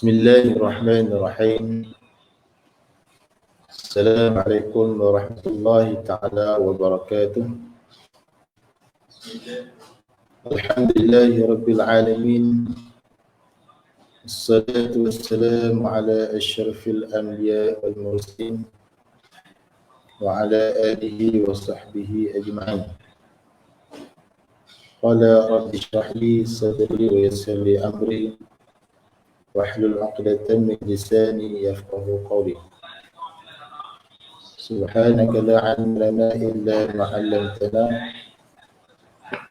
Bismillahirrahmanirrahim. Assalamualaikum warahmatullahi ta'ala wabarakatuh. Alhamdulillahi rabbil alamin. Assalatu wassalamu ala asyrafil anbiya wal mursalin wa ala alihi wa sahbihi ajma'in. Qala rabbi shrah li sadri wa yassir li amri wahlul 'uqdatam min lisani yafqahu qawli. Subhanaka la 'ilma lana illa ma 'allamtana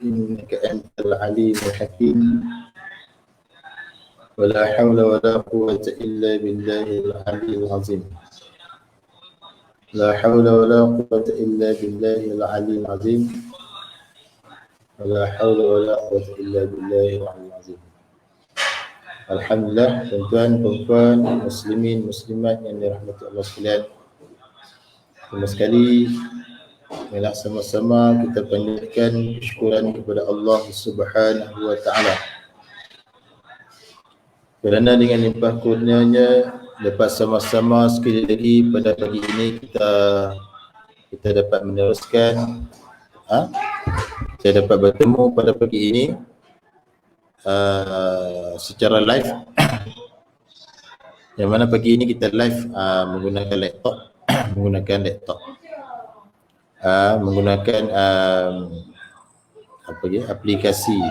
innaka antal 'alimul hakim. Wa la hawla wa la quwwata illa billahil 'aliyyil 'azim. La hawla wa la quwwata illa billahil 'aliyyil 'azim. Wa la hawla wa la quwwata illa billahil 'aliyyil 'azim. Alhamdulillah, tuan-tuan, puan-puan, muslimin, muslimat yang dirahmati Allah sekalian. Pertama sekali, marilah sama-sama kita panjatkan syukuran kepada Allah Subhanahu wa taala. Kerana dengan limpah kurnianya dapat sama-sama sekali lagi pada pagi ini kita dapat meneruskan saya dapat bertemu pada pagi ini secara live. Yang mana pagi ini kita live menggunakan laptop menggunakan aplikasi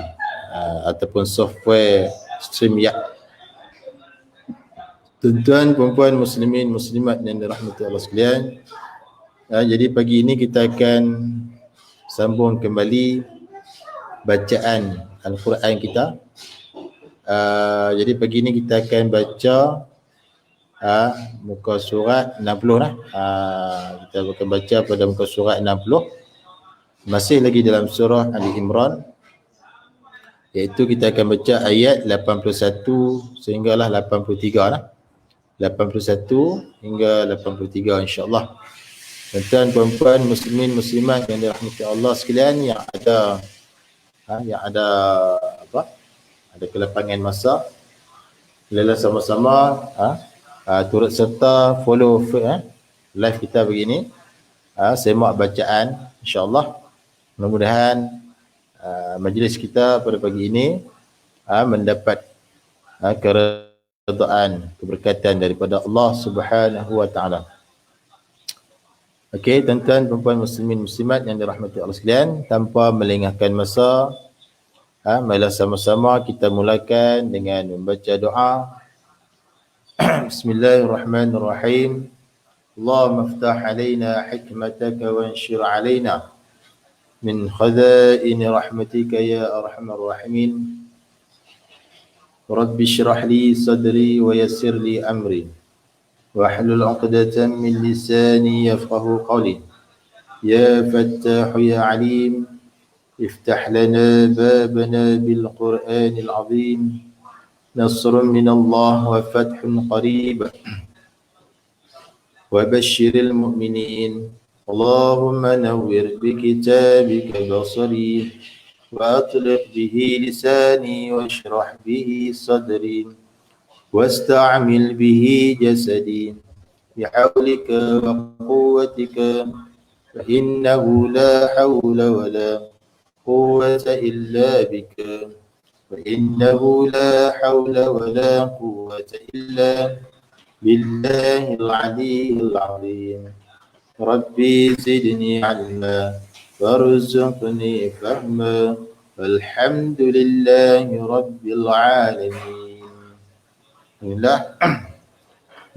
ataupun software StreamYard. Tuan-tuan, puan-puan, muslimin, muslimat yang dirahmati Allah sekalian, jadi pagi ini kita akan sambung kembali bacaan Al-Quran kita. Jadi pagi ini kita akan baca muka surat 60 lah. Kita akan baca pada muka surat 60. Masih lagi dalam surah Ali Imran. Iaitu kita akan baca ayat 81 sehinggalah 83 lah. 81 hingga 83 insya-Allah. Tuan-tuan, puan-puan, muslimin, muslimat yang dirahmati Allah sekalian, yang ada ada kelapangan masa, bila sama-sama turut serta follow live kita begini, semak bacaan insya-Allah. Mudah-mudahan majlis kita pada pagi ini mendapat keredaan, keberkatan daripada Allah Subhanahu wa taala. Okey, tuan-tuan, puan-puan, muslimin, muslimat yang dirahmati Allah sekalian, tanpa melengahkan masa, marilah sama-sama kita mulakan dengan membaca doa. Bismillahirrahmanirrahim. Allahumma iftah alaina hikmataka wa anshir alaina min khazaini rahmatika ya arhamar rahimin. Rabbi shrah li sadri wa yassir li amri wahlul 'uqdatam min lisani yafqahu qawli. Ya Fattah ya Alim, افتح لنا بابنا بالقرآن العظيم نصر من الله وفتح قريب وبشر المؤمنين. اللهم نور بكتابك بصري وأطلق به لساني واشرح به صدري واستعمل به جسدي بحولك وقوتك فإنه لا حول ولا قوة إلا بك فإنه لا حول ولا قوة إلا بالله العلي العظيم. ربي زدني علما وارزقني فهما والحمد لله رب العالمين. Alhamdulillah.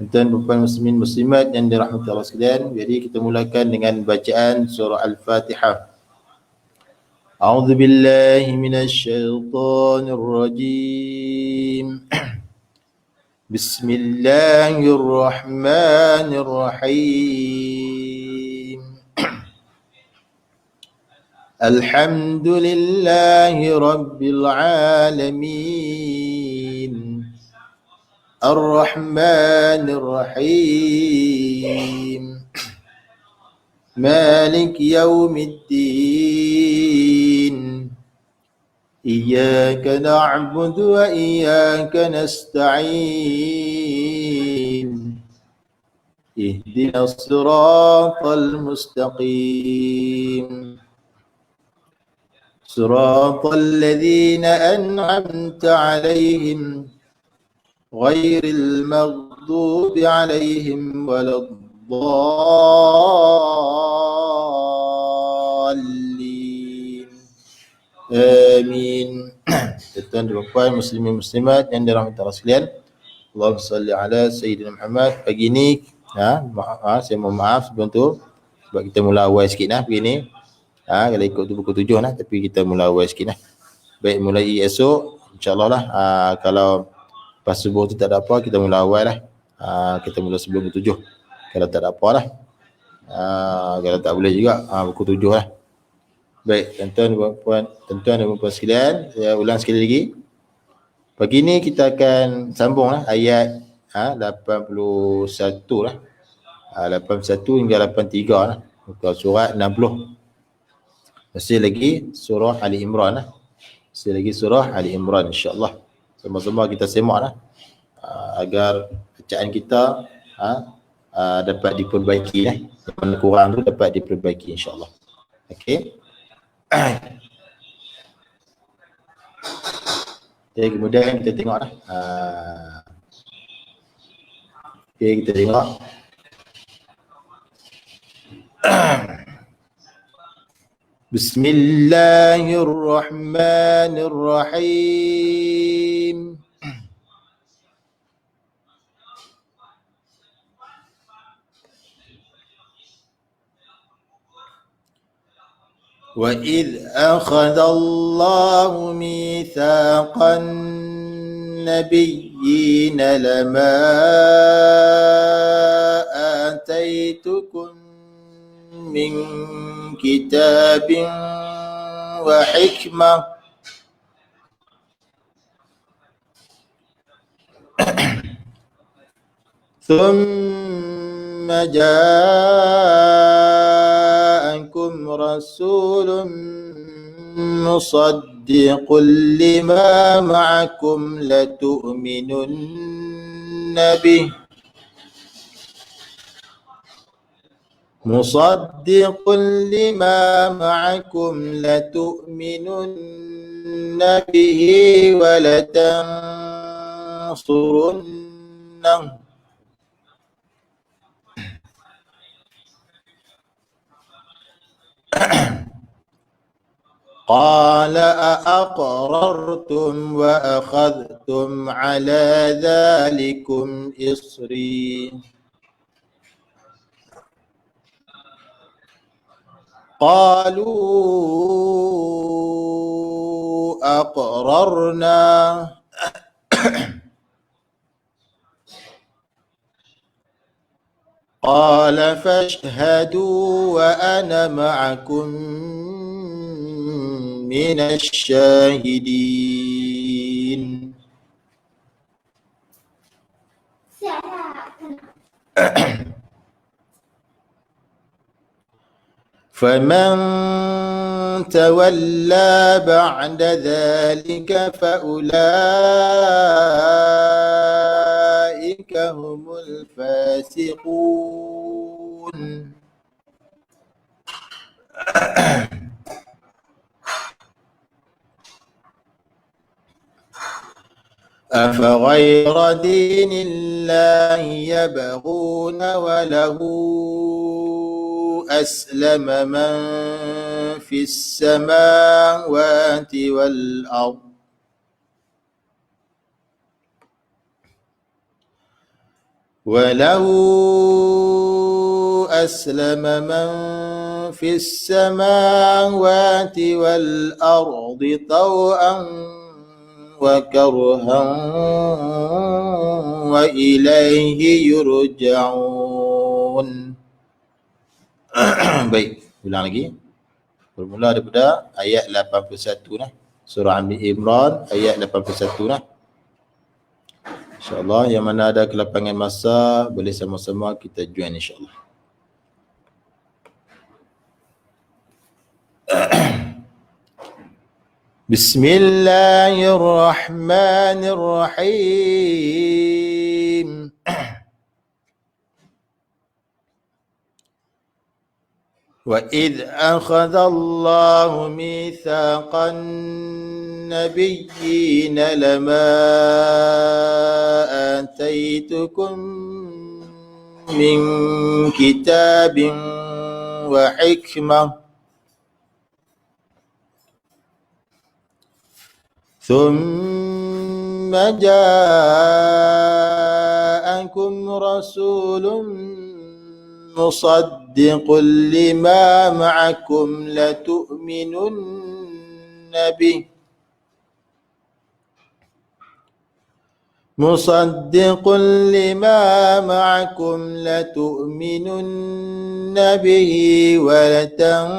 Tuan-tuan, muslimin, muslimat yang dirahmati Allah sekalian, jadi kita mulakan dengan bacaan surah Al-Fatihah. أعوذ بالله من الشيطان الرجيم. بسم الله الرحمن الرحيم. الحمد لله رب العالمين الرحمن الرحيم مالك يوم الدين إياك نعبد وإياك نستعين اهدنا الصراط المستقيم صراط الذين أنعمت عليهم غير المغضوب عليهم ولا الضالين آمين. Tuan-tuan dan puan muslimin muslimat yang dirahmati Allah sekalian, Allahumma salli ala Sayyidina Muhammad. Pagi ni saya mohon maaf sebelum tu sebab kita mula awal sikit begini. Kalau ikut tu pukul 7 tapi kita mula awal sikit Baik, mulai esok insya-Allah kalau pas subuh tu tak ada apa, kita mula awal kita mula sebelum pukul 7. Kalau tak ada apa kalau tak boleh juga pukul 7 Baik, tuan-tuan dan puan sekalian, saya ulang sekali lagi. Pagi ni kita akan sambung ayat 81 81 hingga 83 muka surat 60. Masih lagi surah Ali Imran insya-Allah. Sama-sama kita semak agar bacaan kita dapat diperbaiki yang kurang tu dapat diperbaiki insya-Allah. Okey. Okay, kemudian kita tengok kita tengok Bismillahirrahmanirrahim. وَإِذْ أَخَذَ اللَّهُ مِيثَاقَ النَّبِيِّينَ لَمَا آتَيْتُكُم مِّن كِتَابٍ وَحِكْمَةٍ ثُمَّ جَاءَكُمْ رَسُولٌ مُصَدِّقٌ لِمَا مَعَكُمْ لَتُؤْمِنُنَّ بِهِ وَلَتَنصُرُنَّهُ قال أأقررتم وأخذتم على ذلكم إصري قالوا أقررنا قال فاشهدوا وأنا معكم من الشاهدين. فمن تولى بعد ذلك فأولئك هم الفاسقون. أفغير دين الله يبغون وله أسلم من في السماوات والأرض طوعا وكرها وإليه يرجعون. Baik, ulang lagi. Bermula daripada ayat 81 surah Ali Imran ayat 81 InsyaAllah yang mana ada kelapangan masa boleh sama-sama kita join insyaAllah. بسم الله الرحمن الرحيم وإذ أخذ الله ميثاق النبيين لما آتيتكم من كتاب وحكمة ثم جاءكم رسول مصدق لما معكم لتؤمنن به مصدق لما معكم لتؤمنن به ولتنصرنه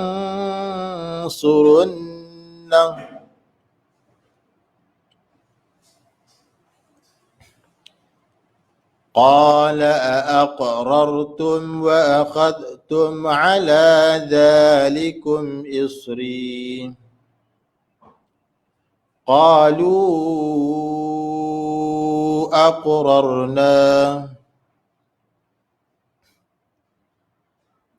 قال أأقررتم وأخذتم على ذلكم إصري قالوا أقررنا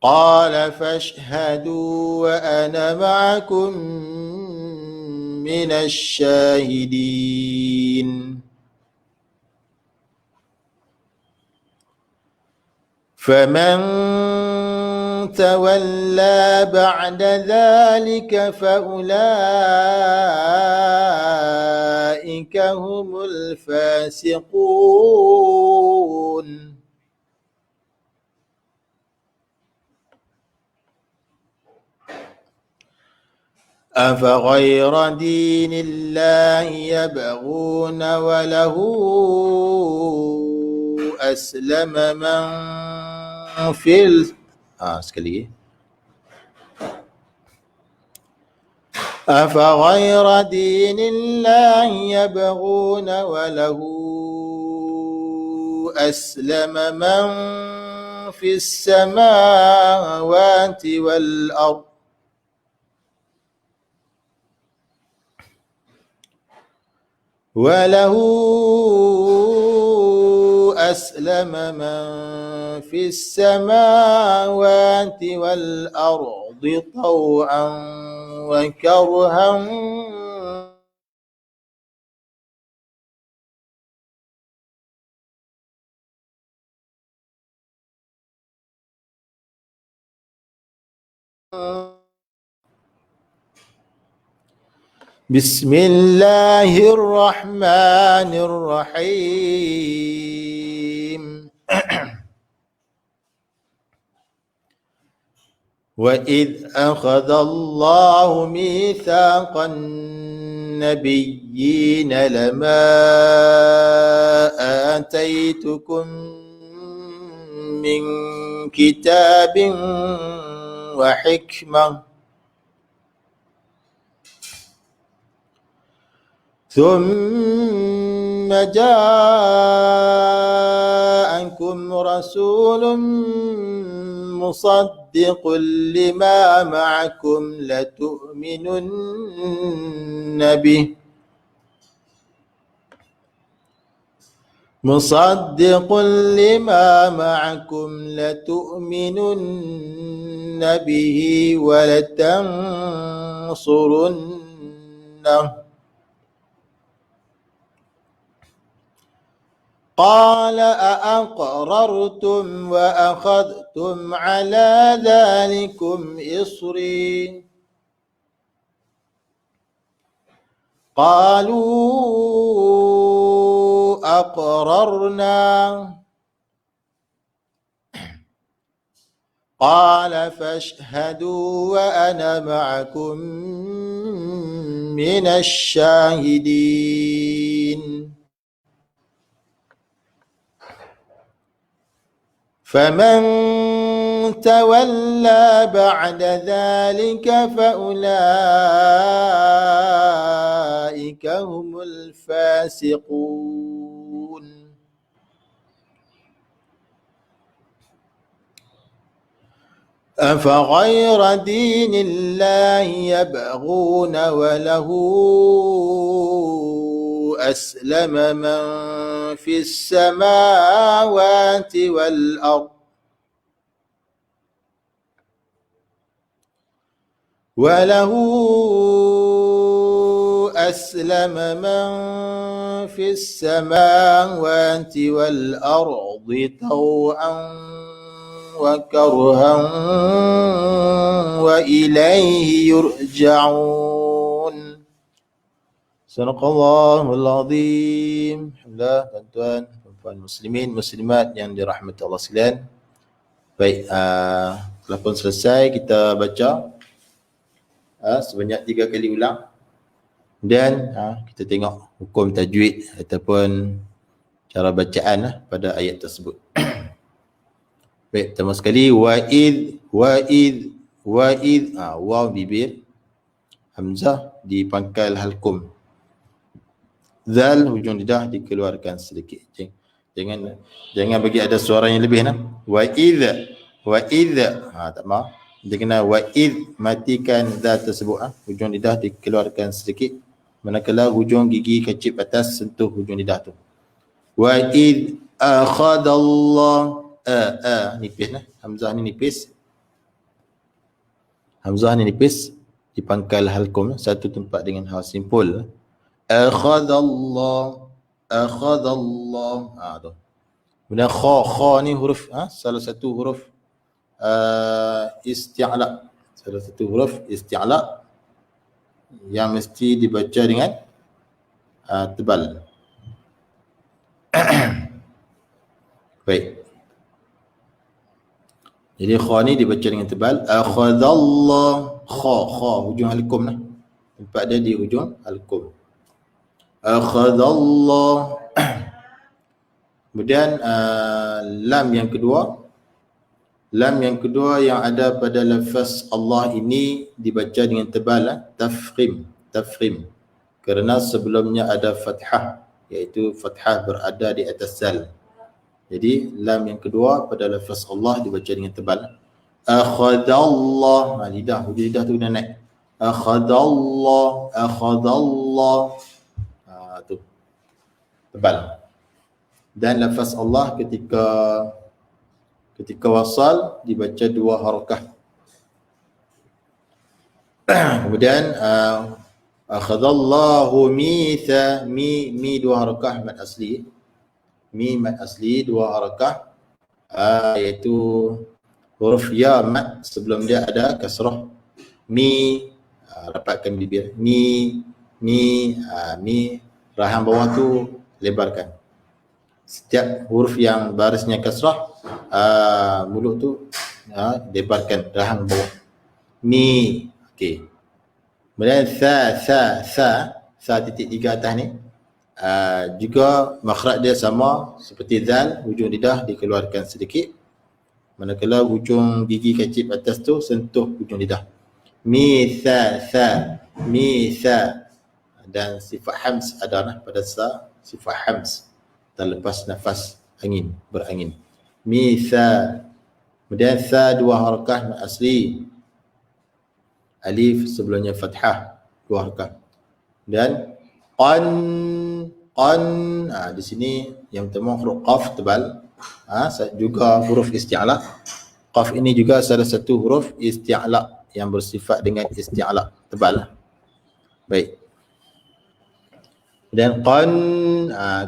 قال فاشهدوا وأنا معكم من الشاهدين فمن تولى بعد ذلك فأولئك هم الفاسقون أفغير دين الله يبغون وله أسلم من في sekali أفغير دين الله يبغون وله أسلم من في السماوات والأرض وله أسلم من في السماوات والأرض طوعا وكرها بسم الله الرحمن الرحيم وإذ أخذ الله ميثاق النبيين لما آتيتكم من كتاب وحكمة ثم جاءكم رسول مصدق لما معكم لتؤمنن به مصدق لما معكم لتؤمنن به ولتنصرنه قال أأقررتم وأخذتم على ذلكم إصري قالوا أقررنا قال فاشهدوا وأنا معكم من الشاهدين فمن تولى بعد ذلك فأولئك هم الفاسقون أفغير دين الله يبغون وله أسلم من في السماوات والأرض وله أسلم من في السماوات والأرض طوعا وكرها وإليه يرجعون. Sadaqallahul Azim. Alhamdulillah tuan-tuan, puan muslimin, muslimat yang dirahmati Allah sekalian. Baik, telah pun selesai kita baca sebanyak 3 kali ulang. Dan kita tengok hukum tajwid ataupun cara bacaan pada ayat tersebut. Baik, pertama sekali wa'id waw bibir, hamzah di pangkal halkum, zal hujung lidah dikeluarkan sedikit. Jangan bagi ada suara yang lebih nah. Wa'id tak mau. Dia kena wa'id, matikan zal tersebut, hujung lidah dikeluarkan sedikit, manakala hujung gigi kecip atas sentuh hujung lidah tu. Wa'id akhadallah, nipis nah. Hamzah ni nipis. Hamzah ni nipis di pangkal halkum, satu tempat dengan hal simpul. Akhadallah tu. Kemudian kha ni huruf salah satu huruf isti'la. Salah satu huruf isti'la yang mesti dibaca dengan tebal. Baik. Jadi kha ni dibaca dengan tebal. Akhadallah, kha hujung halkum nah. Tempat dia di hujung halkum. Akhadallah. Kemudian lam yang kedua yang ada pada lafaz Allah ini dibaca dengan tebal, tafkhim, kerana sebelumnya ada fathah, iaitu fathah berada di atas zal. Jadi lam yang kedua pada lafaz Allah dibaca dengan tebal. Akhadallah, lidah, hujung lidah tu kena naik. Akhadallah tu tebal. Dan lafaz Allah ketika wasal dibaca 2 harakah. Kemudian akhadallahu mitha, mi 2 harakah mad asli. Mi mad asli 2 harakah, iaitu huruf ya mad sebelum dia ada kasrah. Mi, rapatkan bibir. Mi, rahang bawah tu lebarkan. Setiap huruf yang barisnya kasrah, mulut tu lebarkan rahang bawah. Mi, okey. Kemudian sa titik 3 atas ni, juga makhraj dia sama seperti zal, hujung lidah dikeluarkan sedikit, manakala hujung gigi kecip atas tu sentuh hujung lidah. Mi sa, dan sifat hams ada pada sa, sifat hams terlepas nafas angin, berangin. Misa. Kemudian sa 2 harakah asli. Alif sebelumnya fathah 2 harakah. Dan qan, di sini yang pertama huruf qaf tebal, juga huruf isti'la. Qaf ini juga salah satu huruf isti'la yang bersifat dengan isti'la, tebal. Baik. Dan qan,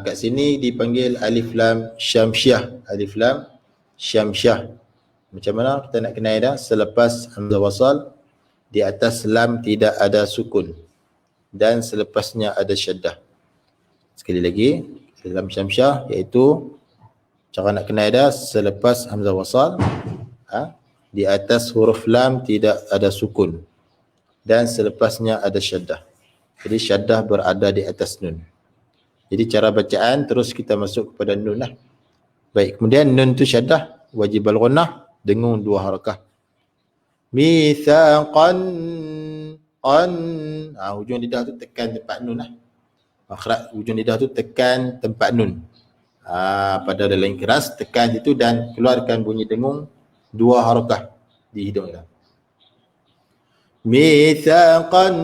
kat sini dipanggil alif lam syamsyah. Alif lam syamsyah. Macam mana kita nak kenal dah? Selepas hamzah wasal, di atas lam tidak ada sukun, dan selepasnya ada syaddah. Sekali lagi, lam syamsyah iaitu cara nak kenal dah, selepas hamzah wasal, di atas huruf lam tidak ada sukun, dan selepasnya ada syaddah. Jadi syaddah berada di atas nun. Jadi cara bacaan terus kita masuk kepada nun lah. Baik, kemudian nun tu syaddah, wajib al-ghunnah, dengung 2 harakah. Mitsaqan, hujung lidah tu tekan tempat nun lah. Makhraj hujung lidah tu tekan tempat nun. Pada lain keras tekan itu dan keluarkan bunyi dengung 2 harakah. di hidung kita. Mitsaqan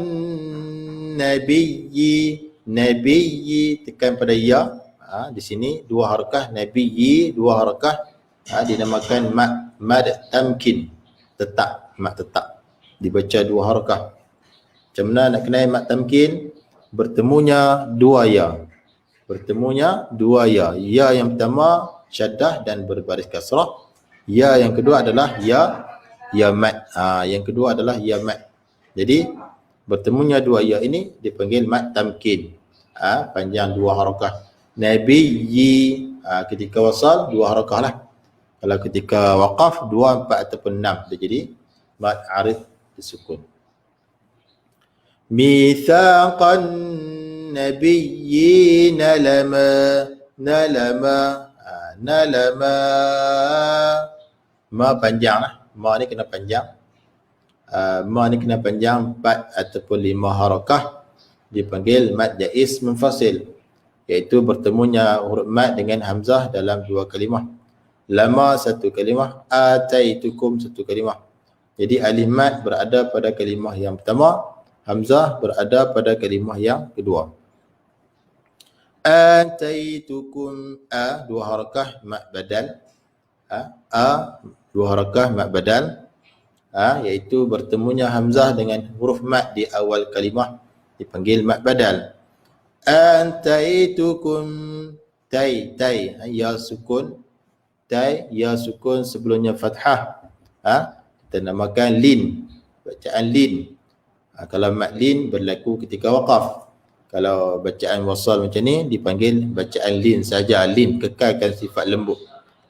nabiyyi, tekan pada ya. Di sini dua harakah, nabiyyi dua harakah, dinamakan mad tamkin, tetap, mad tetap, dibaca dua harakah. Macam mana nak kenal mad tamkin? Bertemunya dua ya. Ya yang pertama syaddah dan berbaris kasrah. Ya yang kedua adalah ya mad. Yang kedua adalah ya mad. Jadi bertemunya dua ya ini dipanggil mad tamkin. Panjang dua harakah. Nabiyyi, ketika wasal dua harakah lah. Kalau ketika waqaf 2, 4 ataupun 6 dia jadi mad arid disukun. Mitsaqan nabiyyina lama ma panjang lah. Ma ni kena panjang. Ma ni kena panjang 4 ataupun 5 harakah, dipanggil mad jaiz munfasil, iaitu bertemunya huruf mad dengan hamzah dalam dua kalimah. Lama satu kalimah, ataitukum satu kalimah. Jadi alif mad berada pada kalimah yang pertama, hamzah berada pada kalimah yang kedua. Ataitukum, dua harakah mad badal. Dua harakah mad badal, iaitu bertemunya hamzah dengan huruf mad di awal kalimah, dipanggil mad badal. Antaitukum, tai ya sukun, ya sukun sebelumnya fathah, kita namakan lin, bacaan lin. Kalau mad lin berlaku ketika waqaf. Kalau bacaan wasal macam ni dipanggil bacaan lin saja. Lin kekalkan sifat lembut.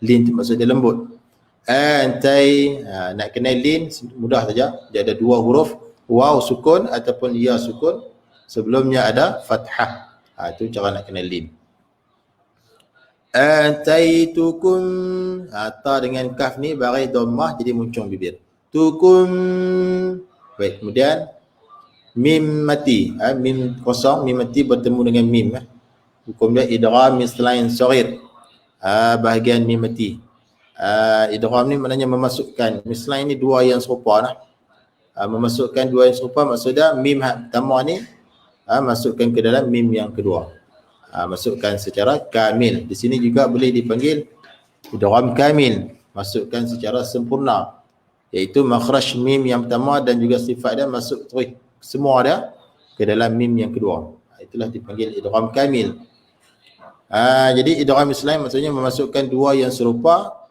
Lin tu maksudnya lembut. Antai, nak kenal lin mudah saja. Dia ada dua huruf, waw sukun ataupun ya sukun, sebelumnya ada fathah. Itu cara nak kenal lin. Ataitukum, ta dengan kaf ni baris dhammah jadi muncung bibir. Tukum. Baik, kemudian mim mati, mim kosong, mim mati bertemu dengan mim. Hukum dia idgham mislain saghir, bahagian mim mati. Idgham ni maknanya memasukkan, mislain ni dua yang serupa lah. Memasukkan dua yang serupa, maksudnya mim pertama ni masukkan ke dalam mim yang kedua. Masukkan secara kamil. Di sini juga boleh dipanggil idgham kamil, masukkan secara sempurna, iaitu makhraj mim yang pertama dan juga sifat dia masuk terus semua dia ke dalam mim yang kedua. Itulah dipanggil idgham kamil. Jadi idgham islam maksudnya memasukkan dua yang serupa,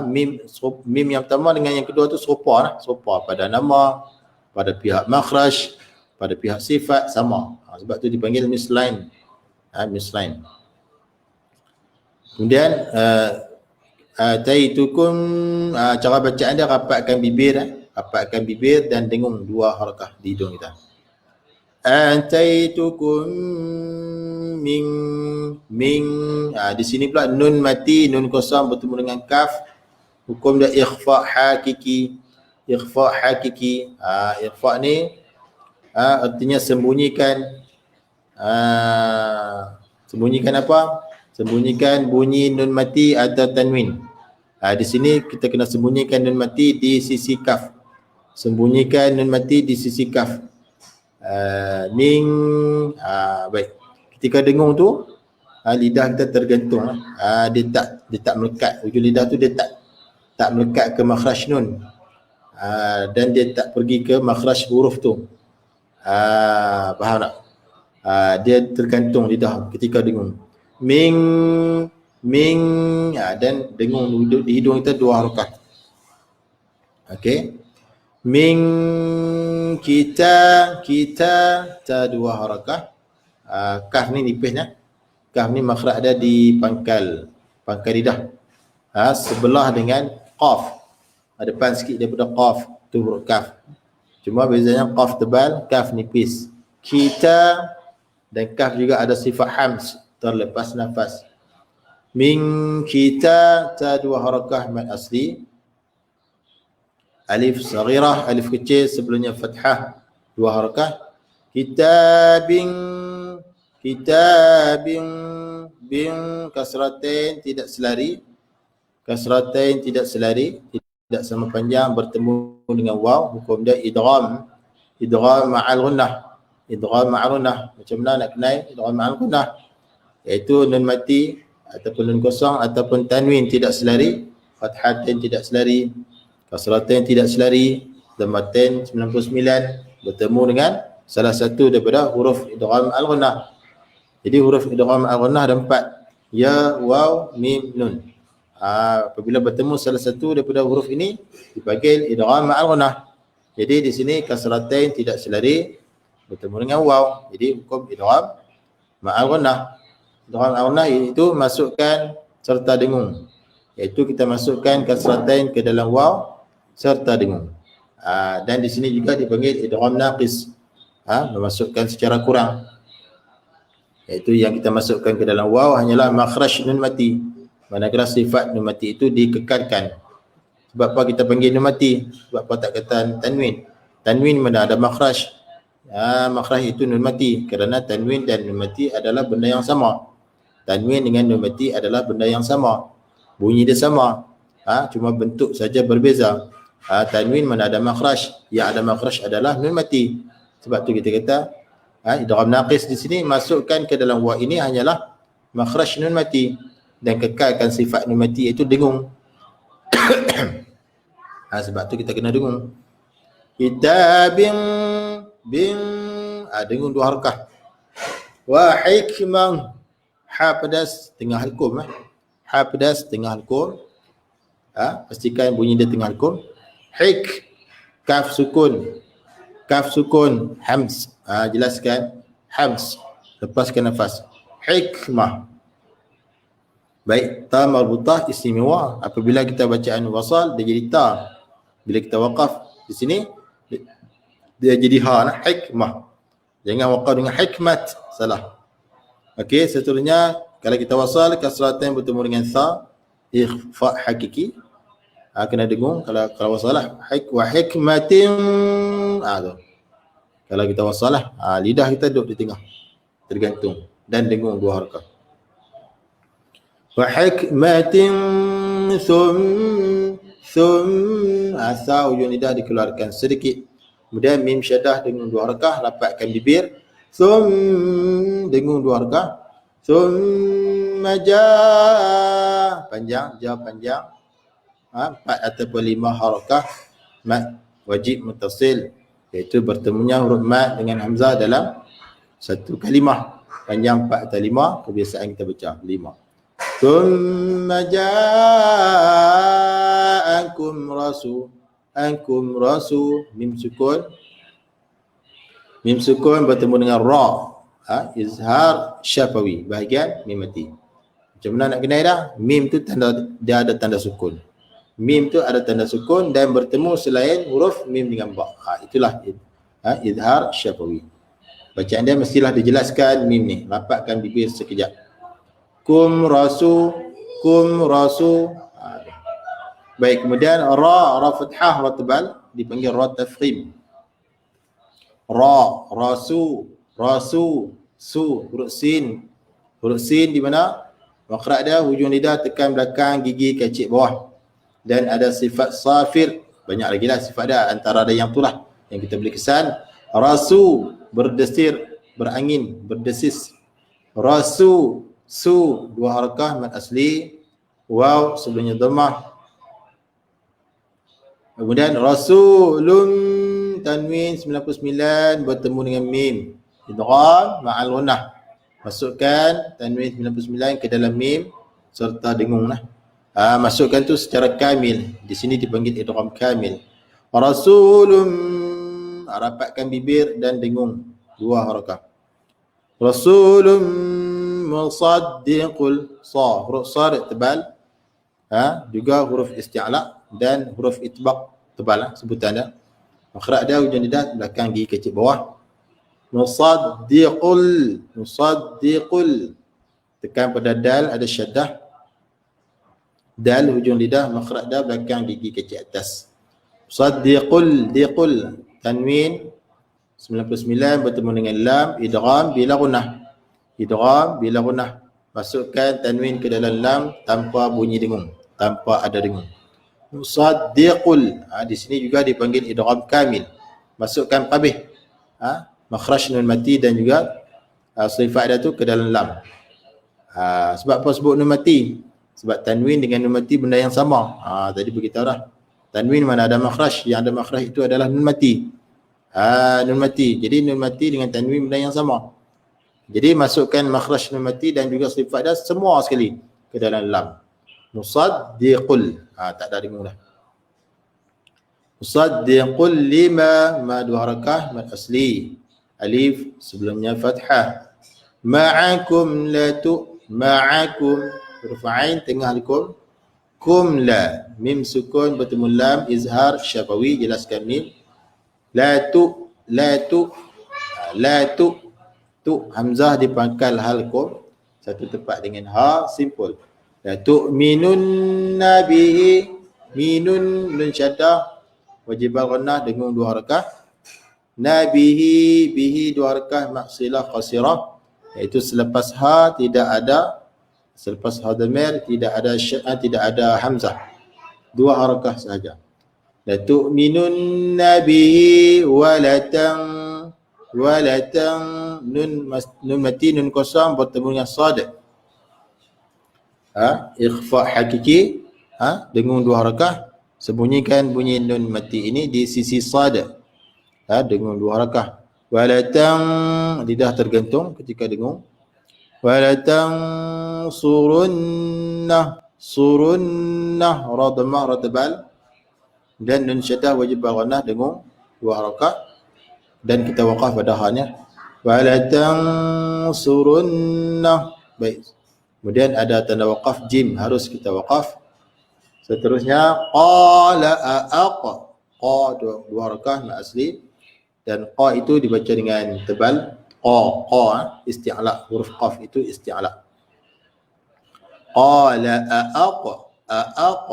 mim yang pertama dengan yang kedua tu serupa pada nama, pada pihak makhraj, pada pihak sifat sama. Sebab tu dipanggil mislain. Mislain. Kemudian taitukum, cara bacaan dia rapatkan bibir, dan dengung dua harakah di hidung kita. Taitukum min, di sini pula nun mati, nun kosong bertemu dengan kaf, hukum dia ikhfa hakiki. Ikhfa ni artinya sembunyikan. Sembunyikan apa? Sembunyikan bunyi nun mati atau tanwin. Di sini kita kena sembunyikan nun mati di sisi kaf. Sembunyikan nun mati di sisi kaf. Baik. Ketika dengung tu, lidah kita tergantung. Dia tak melekat. Ujung lidah tu dia tak melekat ke makhraj nun. Dan dia tak pergi ke makhraj huruf tu. Faham tak? Dia tergantung lidah ketika dengung. Dan dengung di hidung kita dua harakah. Okey. Kita ta dua harakah. Kaf ni nipisnya. Kaf ni makhraj ada di pangkal lidah. Sebelah dengan qaf. Depan sikit daripada qaf tu huruf kaf. Cuma bezanya qaf tebal, kaf nipis. Kita dan kaf juga ada sifat hams, terlepas nafas. Kita ta dua harakah mad asli. Alif saghirah, alif kecil sebelumnya fathah, dua harakah. Kitabin, bin kasratain tidak selari. tidak sama panjang bertemu dengan waw, hukum dia idgham ma'al gunnah. Idgham ma'al gunnah. Macam mana nak kenal idgham ma'al gunnah? Iaitu nun mati ataupun nun kosong ataupun tanwin tidak selari, fathatain tidak selari, kasratain tidak selari, dhammatain 99 bertemu dengan salah satu daripada huruf idgham al-ghunnah. Jadi huruf idgham al-ghunnah ada 4. Ya, waw, mim, nun. Apabila bertemu salah satu daripada huruf ini dipanggil idgham al-ghunnah. Jadi di sini kasratain tidak selari bertemu dengan waw. Jadi hukum idgham al-ghunnah. Idgham al-ghunnah itu masukkan serta dengung. Iaitu kita masukkan kasratain ke dalam waw serta dengung. Dan di sini juga dipanggil idgham naqis. Memasukkan secara kurang. Iaitu yang kita masukkan ke dalam waw hanyalah makhraj nun mati. Manakala sifat nun mati itu dikekalkan. Sebab apa kita panggil nun mati? Sebab apa tak kata tanwin? Tanwin mana ada makhraj? Makhraj itu nun mati. Kerana tanwin dan nun mati adalah benda yang sama. Tanwin dengan nun mati adalah benda yang sama. Bunyi dia sama. Cuma bentuk saja berbeza. Tanwin mana ada makhraj? Yang ada makhraj adalah nun mati. Sebab tu kita kata idgham naqis di sini masukkan ke dalam waw ini hanyalah makhraj nun mati dan kekalkan sifat nun mati iaitu dengung. Sebab tu kita kena dengung. Kitabin dengung 2 harakah. Wa hikmah, ha pedas tengah halkum. Ha pedas tengah halkum. Pastikan bunyi dia tengah halkum. Kaf sukun. Kaf sukun, hams. Jelaskan hams. Lepaskan nafas. Hikmah. Baik, ta marbutah istimewa. Apabila kita bacaan wasal dia jadi ta. Bila kita waqaf di sini dia jadi ha. Hikmah. Jangan waqaf dengan hikmat, salah. Okey, seterusnya kalau kita wasal kasratan bertemu dengan sa, ikhfa hakiki. Kena dengung kalau wasalah wa hikmatin. Tu. Kalau kita wasalah lidah kita duduk di tengah. Tergantung dan dengung 2 harakah. Wa hikmatin sa ujung lidah dikeluarkan sedikit. Kemudian mim syaddah dengung 2 harakah, rapatkan bibir. Dengung 2 harakah. Panjang, ja panjang. 4 ataupun 5 harakah mad wajib muttasil, iaitu bertemunya huruf mad dengan hamzah dalam satu kalimah. Panjang 4 atau 5, kebiasaan kita baca 5. Thumma ja'akum rasul, mim sukun bertemu dengan ra, izhar syafawi, bahagian mim mati. Macam mana nak kenal dah? Mim tu dia ada tanda sukun. Mim tu ada tanda sukun dan bertemu selain huruf mim dengan ba. Itulah izhar syafawi. Bacaan dia mestilah dijelaskan mim ni. Rapatkan bibir sekejap. Kum rasu. Baik, kemudian ra fathah, ra tebal dipanggil ra tafkhim. Rasu, su, huruf sin. Huruf sin di mana? Makhraj dia hujung lidah tekan belakang gigi kecil bawah. Dan ada sifat safir, banyak lagi lah sifat dia, antara ada yang itulah yang kita beri kesan. Rasu, berdesir, berangin, berdesis. Rasu, su, 2 harakah mad asli, waw sebelumnya dhammah. Kemudian rasulun, tanwin 99 bertemu dengan mim, idgham ma'al ghunnah. Masukkan tanwin 99 ke dalam mim serta dengung lah. Masukkan tu secara kamil. Di sini dipanggil idgham kamil. Rasulun, rapatkan bibir dan dengung 2 harakah. Rasulun musaddiqul, sa, huruf sa tebal. Juga huruf isti'la dan huruf itbaq tebal sebutan dia. Makhraj dia hujung lidah belakang gigi kecil bawah. Musaddiqul, tekan pada dal ada syaddah. Dal hujung lidah, makhraj dia belakang gigi kecil atas. Musaddiqul, tanwin 99 bertemu dengan lam, idgham bila gunnah. Masukkan tanwin ke dalam lam tanpa bunyi dengung, tanpa ada dengung. musaddiqul. Di sini juga dipanggil idgham kamil. Masukkan qabih. Makhraj nun mati dan juga sifat dia tu ke dalam lam. Sebab apa sebut nun mati? Sebab tanwin dengan nun mati benda yang sama. Tadi beritahu dah. Tanwin mana ada makhraj, yang ada makhraj itu adalah nun mati. Nun mati. Jadi nun mati dengan tanwin benda yang sama. Jadi masukkan makhraj nun mati dan juga sifat dia semua sekali ke dalam lam. Musaddiqul. Tak ada dengung dah. Musaddiqul lima, ma dua harakah, mad asli. Alif sebelumnya fathah. Ma'akum la tu, ma'akum huruf ain tengah likum. Kum la, mim sukun bertemu lam, izhar syafawi, jelaskan mim. La tu, la tu, la tu, tu hamzah dipangkal hal kum, satu tepat dengan ha, simple. La tu'minun nabihi, minun nun syaddah, wajib al-ghunnah dengan dua harakah. Nabihi, bihi dua harakah, maksilah qasirah, iaitu selepas ha tidak ada, selepas ha dhamir tidak ada tidak ada hamzah, dua harakah sahaja. La tu'minun nabihi walatan, walatan nun mati nun kosong bertemu dengan sad. Ikhfa hakiki dengan dua harakah, sembunyikan bunyi nun mati ini di sisi sad dengan dua harakah. Walatan lidah tergantung ketika dengung. Walatan surunnah, surunnah ra dhammah ra tebal, dan nun syaddah wajib al-ghunnah dengung dua harakah, dan kita waqaf pada ha-nya. Walatan surunnah. Baik. Kemudian ada tanda waqaf jim, harus kita waqaf. Seterusnya qala aq, qa dua harakah mad asli, dan qa itu dibaca dengan tebal. Qa isti'la, huruf qaf itu isti'la. Qala aq, aq.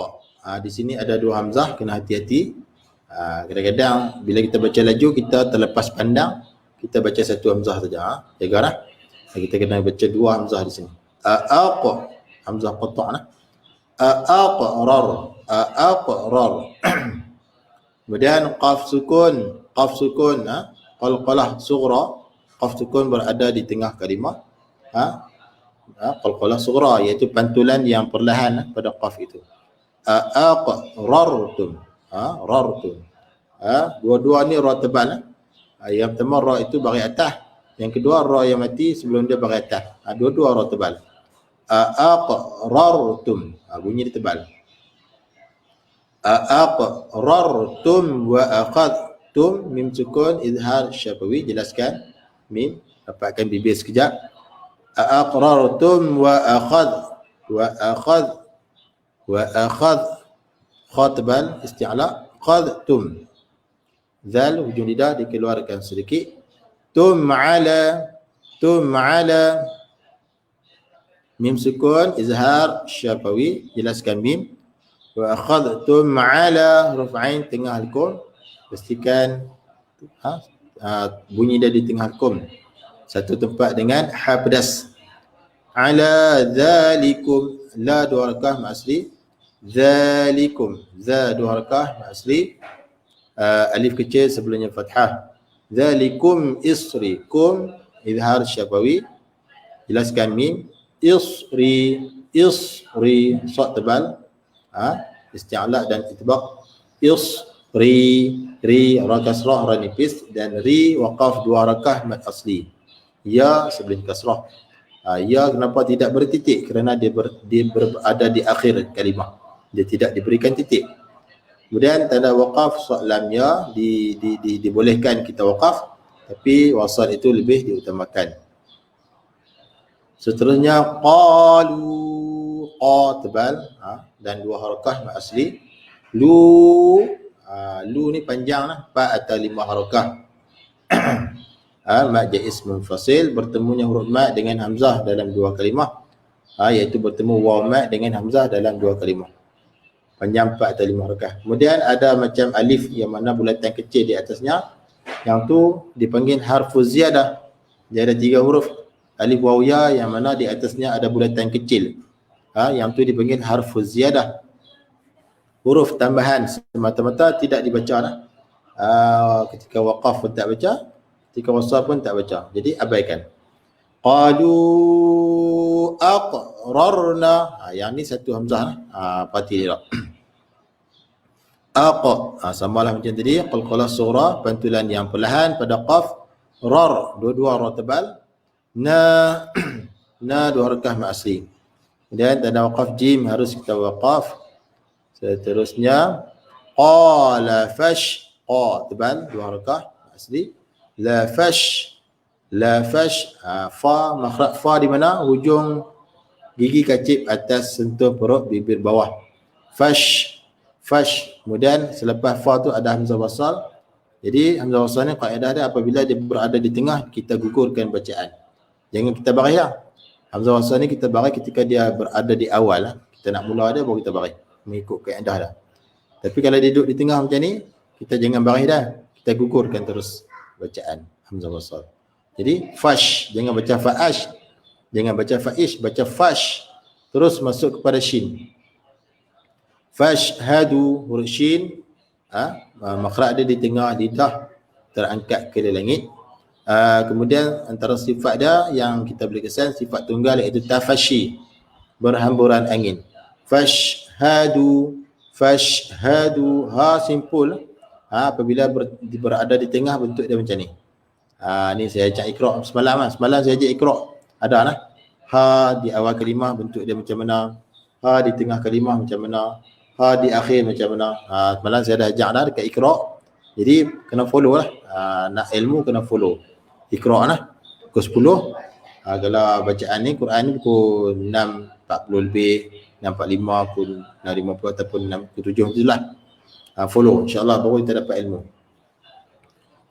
Di sini ada dua hamzah, kena hati-hati. Kadang-kadang bila kita baca laju kita terlepas pandang, kita baca satu hamzah saja. Jagalah. Kita kena baca dua hamzah di sini. Aq, hamzah qata'. Aqrar, aqrar. Kemudian qaf sukun, qalqalah sughra, qaf sukun berada di tengah kalimah. Qalqalah sughra iaitu pantulan yang perlahan pada qaf itu. Aqrartum, rartum. Dua-dua ni ra tebal. Yang pertama ra itu baris atas, yang kedua ra yang mati sebelum dia baris atas. Dua-dua ra tebal. Aqrartum, bunyi dia tebal. Aqrartum wa akhadtum, mim sukun izhar syafawi, jelaskan mim, rapatkan bibir sekejap. Aqrartum wa akhadh kha tebal isti'la, qadtum, zal hujung lidah dikeluarkan sedikit. Tum ala, mim sukun izhar syafawi, jelaskan mim. Wa akhadtum ala huruf ain tengah al-kum, pastikan bunyi dia di tengah al-kum, satu tempat dengan ha pedas. Ala zalikum, la dua harakah mad asli. Zalikum, za dua harakah mad asli. Alif kecil sebelumnya fathah. Zalikum isri, kum izhar syafawi, jelaskan mim. Isri, isri, sad tebal, isti'la dan itbaq. Isri, ri ra kasrah ra nipis, dan ri waqaf dua harakah mad asli. Ya sebelum kasrah. Ya kenapa tidak bertitik? Kerana dia berada di akhir kalimah, dia tidak diberikan titik. Kemudian tanda waqaf sad lam ya dibolehkan kita waqaf, tapi wasal itu lebih diutamakan. Seterusnya qalu, qa tebal dan dua harakah mad asli. Lu, lu ni panjang lah, 4 atau 5 harakah. Mad jaiz munfasil, bertemunya huruf mad dengan hamzah dalam dua kalimah, iaitu bertemu waw mad dengan hamzah dalam dua kalimah. Panjang 4 atau 5 harakah. Kemudian ada macam alif yang mana bulatan kecil di atasnya, yang tu dipanggil harfuz ziyadah. Dia ada 3 huruf. Alif waw ya yang mana di atasnya ada bulatan kecil. Yang tu dipanggil harfuz ziyadah. huruf tambahan semata-mata tidak dibaca lah. Ketika waqaf pun tak baca, ketika wasal pun tak baca. Jadi abaikan. Qalu aqrarna. Yang ni satu hamzah lah. Pati dia. Samalah macam tadi. Qalqalah surah, pantulan yang perlahan pada qaf. Rar, dua-dua ra tebal. Na dua harakah mat asli. Kemudian tanda waqaf jim harus kita waqaf. Seterusnya qala fash, qa tebal dua harakah mat asli. La fash, fa, makhraj fa di mana? Hujung gigi kacip atas sentuh perut bibir bawah. Fash. Kemudian selepas fa tu ada hamzah wasal. Jadi hamzah wasal ni kaedah dia apabila dia berada di tengah, kita gugurkan bacaan. Jangan kita baris lah. Hamzah wasal ni kita baris ketika dia berada di awal lah. Kita nak mula dia baru kita baris. Mengikut kaedah dah. Tapi kalau dia duduk di tengah macam ni, kita jangan baris dah. Kita gugurkan terus bacaan hamzah wasal. Jadi fash, jangan baca faash. Jangan baca faish, baca fash. Terus masuk kepada shin. Fashhadu, huruf shin, makhraj dia di tengah lidah terangkat ke langit. Kemudian antara sifat dia yang kita boleh kesan sifat tunggal iaitu tafashi, berhamburan angin. Fashhadu, ha simpul. Apabila berada di tengah bentuk dia macam ni. Ni saya ajak ikra semalam saya ajak ikra. Ada lah. Ha di awal kalimah bentuk dia macam mana? Ha di tengah kalimah macam mana? Ha di akhir macam mana? Semalam saya dah ajak dah dekat ikra. Jadi kena follow lah. Nak ilmu kena follow. Ikra lah. Pukul 10. Kalau bacaan ni Quran ni pukul 6.40 lebih, 6.45 pukul 6.50 ataupun 6.7 macam lah. Follow, insyaAllah baru kita dapat ilmu.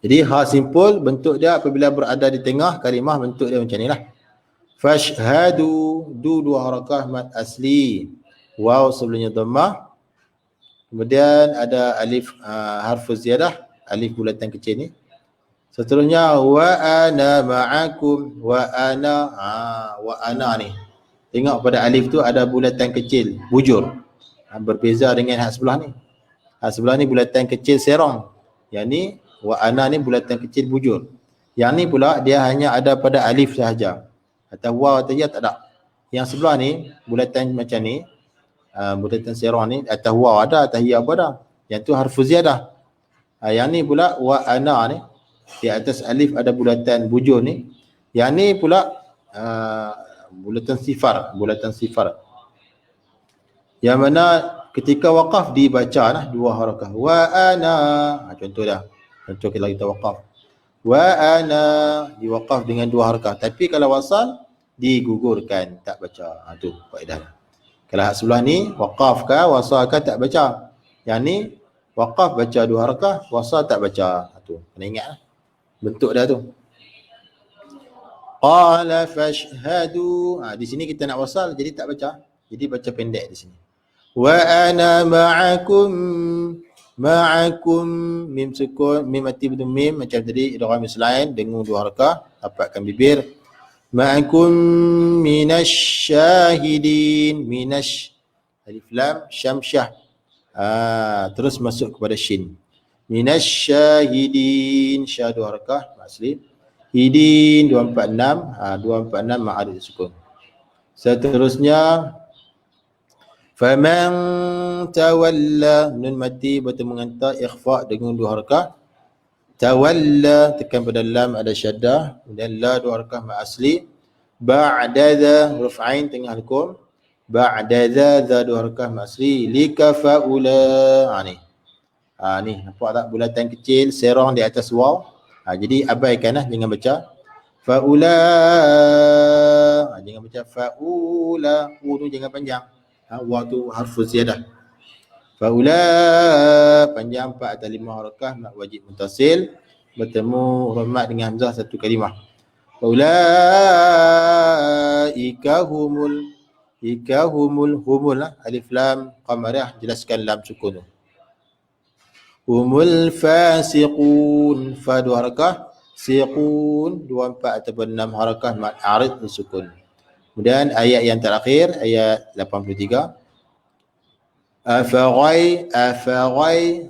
Jadi ha simpul, bentuk dia apabila berada di tengah kalimah bentuk dia macam ni lah. Fashhadu, dua harakah mat asli. Waw sebelumnya dhammah. Kemudian ada alif harfuz ziyadah, alif bulatan kecil ni. Seterusnya wa ana ma'akum, wa ana ni. Tengok pada alif tu ada bulatan kecil, bujur. Berbeza dengan hak sebelah ni. Hak sebelah ni bulatan kecil serong. Yang ni wa ana ni bulatan kecil bujur. Yang ni pula dia hanya ada pada alif sahaja. Atau waw atau ya tak ada. Yang sebelah ni bulatan macam ni, bulatan serong ni atau waw ada, atau ya apa dah. Yang tu harfuz ziyadah. Yang ni pula wa ana ni di atas alif ada bulatan bujur ni. Yang ni pula bulatan sifar. Yang mana ketika waqaf dibaca lah dua harakah. Wa ana, contoh dah. Contoh kalau kita waqaf. Wa ana diwaqaf dengan dua harakah. Tapi kalau wasal digugurkan, tak baca. Tu kaedah. Kalau hak sebelah ni waqaf ke wasal ke tak baca. Yang ni waqaf baca dua harakah, wasal tak baca. Tu kena ingat lah. Bentuk dah tu. Qala fashhadu. Di sini kita nak wasal jadi tak baca. Jadi baca pendek di sini. Wa ana ma'akum, mim sukun, mim mati betul mim macam tadi idgham selain dengung dua harakah, rapatkan bibir. Ma'akum minasyahidin, alif lam syamsyah. Terus masuk kepada shin. Minasyahidin, syah dua harakah asli. Hidin 246, 246 ma'arif sukun. Seterusnya faman tawalla, nun mati bertemu dengan ta ikhfa dengan dua harakah. Tawalla tekan pada lam ada syaddah, kemudian la dua harakah ma asli. Ba'da dha huruf ain tengah hukum. Ba'da dha dua harakah ma asli. Likafaula. Ni. Ni nampak tak bulatan kecil serong di atas waw. Jadi abaikan lah, jangan baca faula. Jangan baca faula. Tu jangan panjang. Waw tu harfuz ziyadah. Faula panjang 4 atau 5 harakah nak wajib muntasil bertemu hormat dengan hamzah satu kalimah. Faula ikahumul lah alif lam qamariyah, jelaskan lam sukun. Humul fasiqun, fa dua harakah, siqun 24 ataupun 6 harakah mad arid sukun. Kemudian ayat yang terakhir ayat 83. Afaghai, afaghai,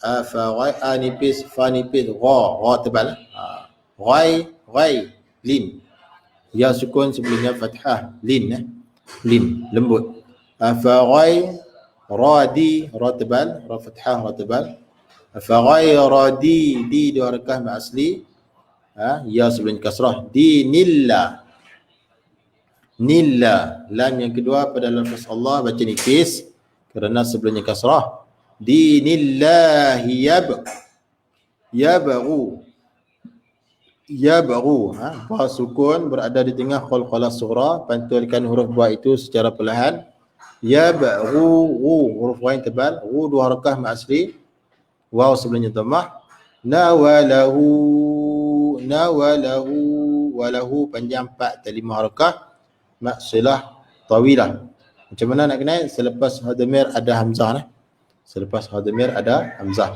afaghai, nipis, fa nipis, ra tebal. Ghai, lin. Ya sukun sebelumnya fathah, lin, lin, lembut. Afaghai, radi, ra tebal, ra fathah, ra tebal. Afaghai, radi, di dua harakah ma asli. Ya sebelum kasrah, dinillah. Nilla, lam yang kedua pada lafaz Allah baca nipis kerana sebelumnya kasrah. Dinillahi yabghu, ba sukun berada di tengah qalqalah sughra, pantulkan huruf ba itu secara perlahan. Yabghu, huruf wa yang tebal, gu dua harakah ma asli, waw sebelumnya dhammah. Nawalahu, walahu panjang 4 dan 5 harakah, maksilah tawilah. Macam mana nak kenal? Selepas hadamir ada hamzah. Selepas hadamir ada hamzah.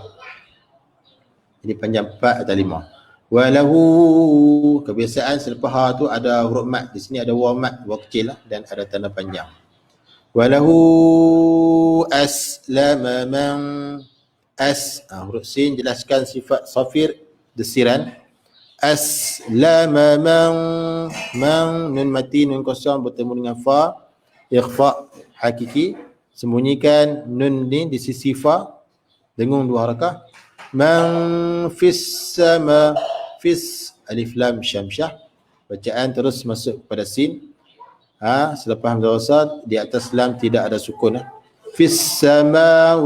Jadi panjang 4 atau 5. Walahu, kebiasaan selepas ha tu ada huruf mat. Di sini ada waw mat, waw kecil dan ada tanda panjang. Walahu aslama man huruf sin jelaskan sifat safir desiran. Aslama man nun mati, nun kosong bertemu dengan fa, ikhfa hakiki, sembunyikan nun ni di sisi fa, dengung dua harakah. Man fis sama, fis alif lam syamsyah, bacaan terus masuk pada sin. Selepas hamzah wasal di atas lam tidak ada sukun. Fis sama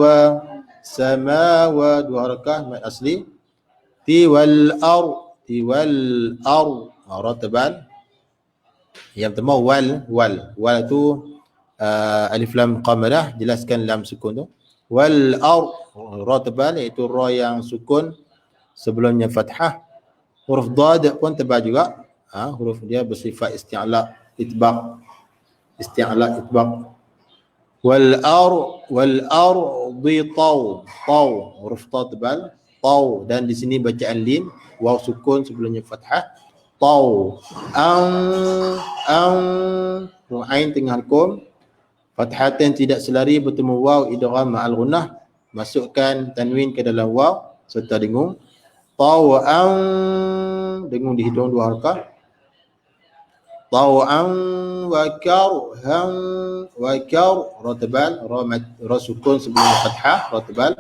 dua harakah mad asli. Tiwal ra tebal. Yang pertama wal tu alif lam qamarah, jelaskan lam sukun tu. Wal ra tebal iaitu ra yang sukun sebelumnya fathah. Huruf dad pun tebal juga. Huruf dia bersifat isti'la itbaq. Wal ardi taw, huruf ta tebal, taw, dan di sini bacaan lin, waw sukun sebelumnya fathah. Taw, ain tengah hukum, fathatain tidak selari bertemu waw idgham ma'al gunnah, masukkan tanwin ke dalam waw serta dengung. Taw'an, dengung di hidung dua harakah. Taw'an wa karhan, ra tebal, ra sukun sebelum fathah, ra tebal.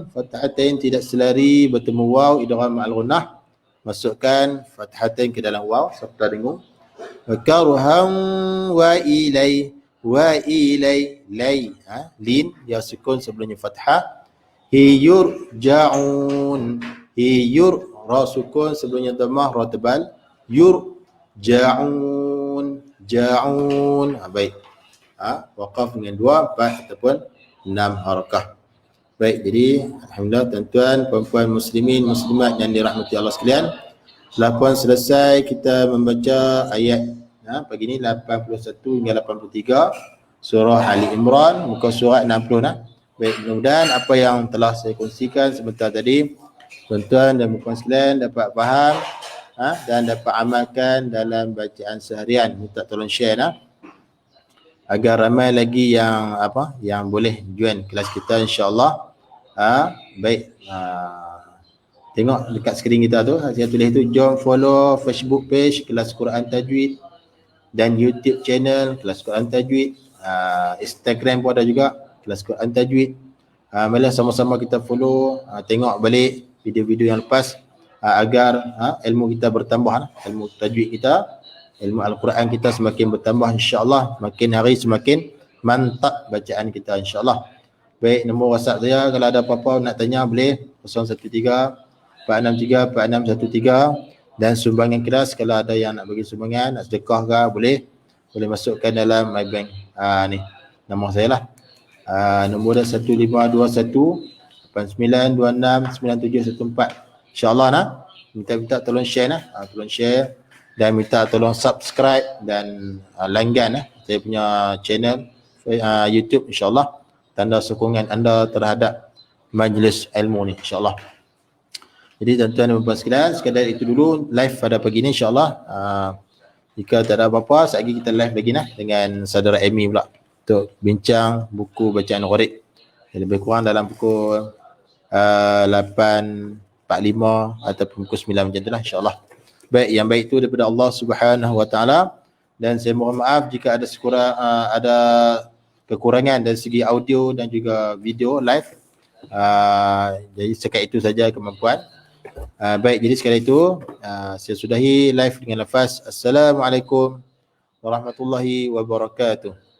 Fathatain tidak selari bertemu waw idgham ma'al gunnah, masukkan fathatain ke dalam waw serta dengung. Wa karhan wa ilai, lay, lin ya sukun sebelumnya fathah. Yurja'un, ra sukun sebelumnya dhammah, ra tebal. Ja'un. Baik. Waqaf dengan 2, 4 ataupun 6 harakah. Baik, jadi alhamdulillah tuan-tuan, puan-puan muslimin, muslimat yang dirahmati Allah sekalian, telah pun selesai kita membaca ayat pagi ni 81 hingga 83 surah Ali Imran, muka surat 60 Baik, mudah-mudahan apa yang telah saya kongsikan sebentar tadi tuan-tuan dan puan sekalian dapat faham dan dapat amalkan dalam bacaan seharian. Minta tolong share agar ramai lagi yang boleh join kelas kita insya-Allah. Baik. Tengok dekat skrin kita tu, saya tulis tu, jom follow Facebook page Kelas Quran Tajwid dan YouTube channel Kelas Quran Tajwid. Instagram pun ada juga Kelas Quran Tajwid. Marilah sama-sama kita follow, tengok balik video-video yang lepas agar ilmu kita bertambah, ilmu tajwid kita, ilmu Al-Quran kita semakin bertambah insya-Allah, makin hari semakin mantap bacaan kita insya-Allah. Baik, nombor WhatsApp saya kalau ada apa-apa nak tanya boleh 013 463 4613, dan sumbangan keras kalau ada yang nak bagi sumbangan, nak sedekah ke boleh masukkan dalam my bank. Ni nama saya lah. Nombor dia 1521 89269714. InsyaAllah minta tolong share tolong share dan minta tolong subscribe dan langgan saya punya channel YouTube insyaAllah, tanda sokongan anda terhadap majlis ilmu ni insyaAllah. Jadi tuan-tuan dan puan sekalian, sekadar itu dulu live pada pagi ni insyaAllah. Jika tak ada apa-apa, sekejap lagi kita live lagi dengan saudara Amy pula. untuk bincang buku bacaan gharib. Lebih kurang dalam pukul 8.45 ataupun pukul 9 macam itulah, insya-Allah. Baik, yang baik itu daripada Allah Subhanahu Wa Taala, dan saya mohon maaf jika ada ada kekurangan dari segi audio dan juga video live. Jadi sekat itu saja kemampuan. Baik, jadi sekali itu saya sudahi live dengan lafaz Assalamualaikum warahmatullahi wabarakatuh.